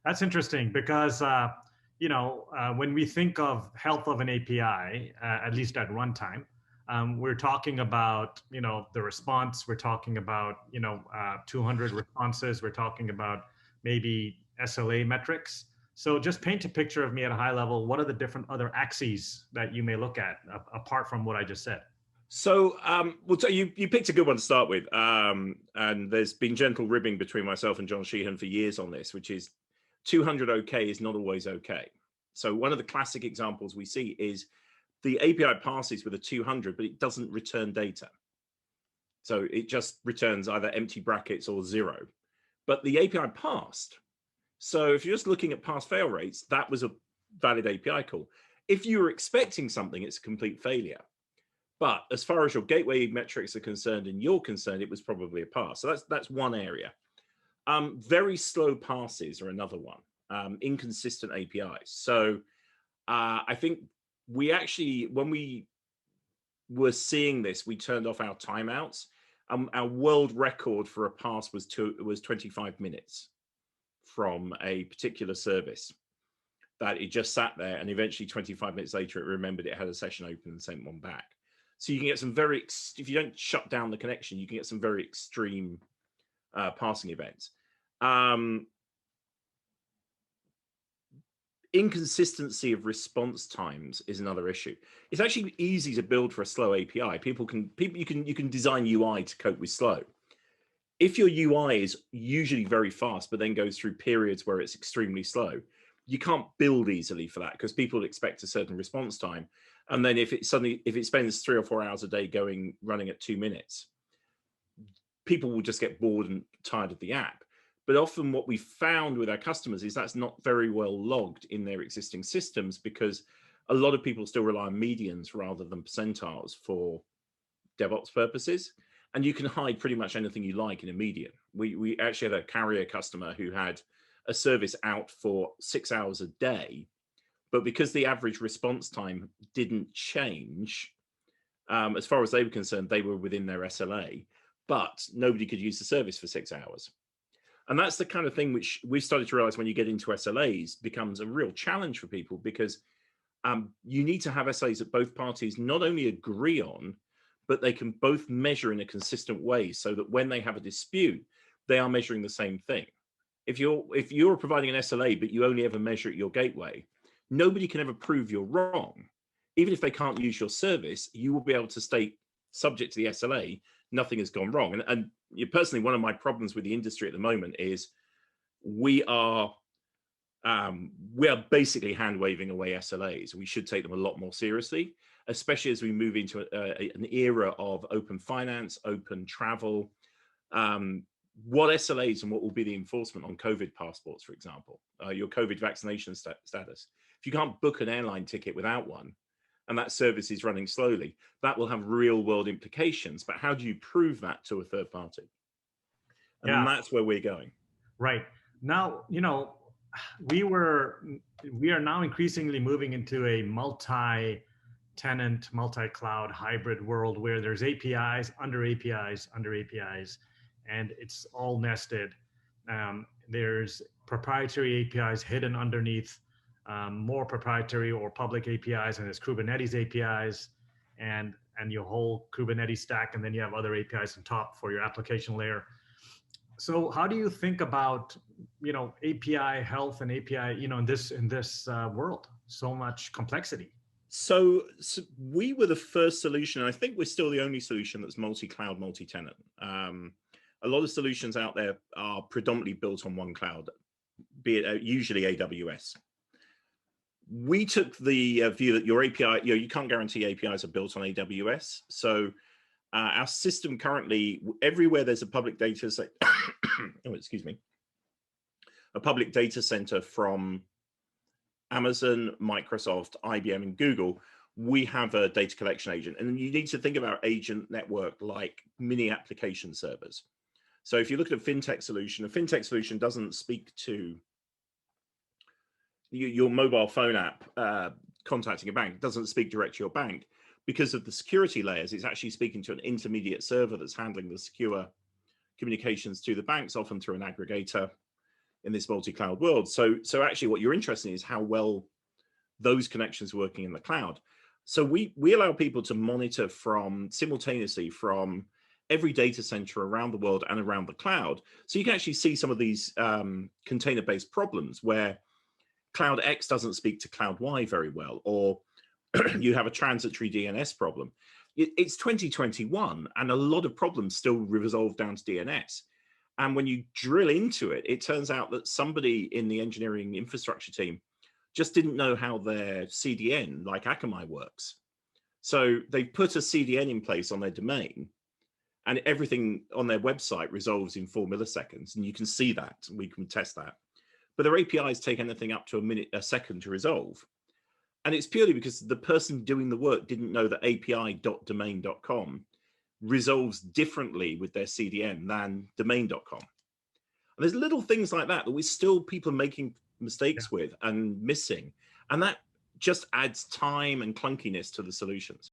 That's interesting because when we think of health of an API, at least at runtime, we're talking about the response. We're talking about 200 responses. We're talking about maybe SLA metrics. So just paint a picture of me at a high level. What are the different other axes that you may look at apart from what I just said? So, you picked a good one to start with, and there's been gentle ribbing between myself and John Sheehan for years on this, which is 200 okay is not always okay. So one of the classic examples we see is the API passes with a 200, but it doesn't return data. So it just returns either empty brackets or zero. But the API passed. So if you're just looking at pass fail rates, that was a valid API call. If you were expecting something, it's a complete failure. But as far as your gateway metrics are concerned and you're concerned, it was probably a pass. So that's one area. Very slow passes are another one. Inconsistent APIs. So I think we actually, when we were seeing this, we turned off our timeouts. Our world record for a pass was 25 minutes from a particular service. That it just sat there, and eventually 25 minutes later, it remembered it had a session open and sent one back. So you can get some if you don't shut down the connection, you can get some very extreme passing events. Inconsistency of response times is another issue. It's actually easy to build for a slow API. You can design UI to cope with slow. If your UI is usually very fast, but then goes through periods where it's extremely slow, you can't build easily for that because people expect a certain response time. And then if it spends 3 or 4 hours a day running at 2 minutes, people will just get bored and tired of the app. But often what we found with our customers is that's not very well logged in their existing systems because a lot of people still rely on medians rather than percentiles for DevOps purposes. And you can hide pretty much anything you like in a median. We actually had a carrier customer who had a service out for 6 hours a day, but because the average response time didn't change, as far as they were concerned, they were within their SLA, but nobody could use the service for 6 hours. And that's the kind of thing which we've started to realize when you get into SLAs becomes a real challenge for people because you need to have SLAs that both parties not only agree on, but they can both measure in a consistent way so that when they have a dispute, they are measuring the same thing. If you're providing an SLA, but you only ever measure at your gateway, nobody can ever prove you're wrong. Even if they can't use your service, you will be able to state, subject to the SLA, nothing has gone wrong. And personally, one of my problems with the industry at the moment is we are basically hand waving away SLAs. We should take them a lot more seriously, especially as we move into an era of open finance, open travel. What SLAs and what will be the enforcement on COVID passports, for example, your COVID vaccination status. If you can't book an airline ticket without one, and that service is running slowly, that will have real world implications. But how do you prove that to a third party? And Yeah, that's where we're going. right. Now, we are now increasingly moving into a multi-tenant, multi-cloud hybrid world where there's APIs under APIs under APIs, and it's all nested. There's proprietary APIs hidden underneath more proprietary or public APIs, and there's Kubernetes APIs and your whole Kubernetes stack, and then you have other APIs on top for your application layer. So how do you think about API health and API in this world? So much complexity. So we were the first solution, and I think we're still the only solution that's multi-cloud, multi-tenant. A lot of solutions out there are predominantly built on one cloud, be it usually AWS. We took the view that your API, you can't guarantee APIs are built on AWS. So our system currently, everywhere there's a public data set, a public data center from Amazon, Microsoft, IBM, and Google, we have a data collection agent. And you need to think about agent network like mini application servers. So if you look at a fintech solution doesn't speak to your mobile phone app contacting a bank, doesn't speak direct to your bank. Because of the security layers, it's actually speaking to an intermediate server that's handling the secure communications to the banks, often through an aggregator. in this multi-cloud world. So actually what you're interested in is how well those connections are working in the cloud. So we allow people to monitor simultaneously from every data center around the world and around the cloud. So you can actually see some of these container-based problems where Cloud X doesn't speak to Cloud Y very well, or you have a transitory DNS problem. It's 2021, and a lot of problems still resolve down to DNS. And when you drill into it, it turns out that somebody in the engineering infrastructure team just didn't know how their CDN, like Akamai, works. So they put a CDN in place on their domain, and everything on their website resolves in 4 milliseconds. And you can see that, we can test that. But their APIs take anything up to a second to resolve. And it's purely because the person doing the work didn't know that api.domain.com resolves differently with their CDN than domain.com. And there's little things like that we still, people are making mistakes with and missing. And that just adds time and clunkiness to the solutions.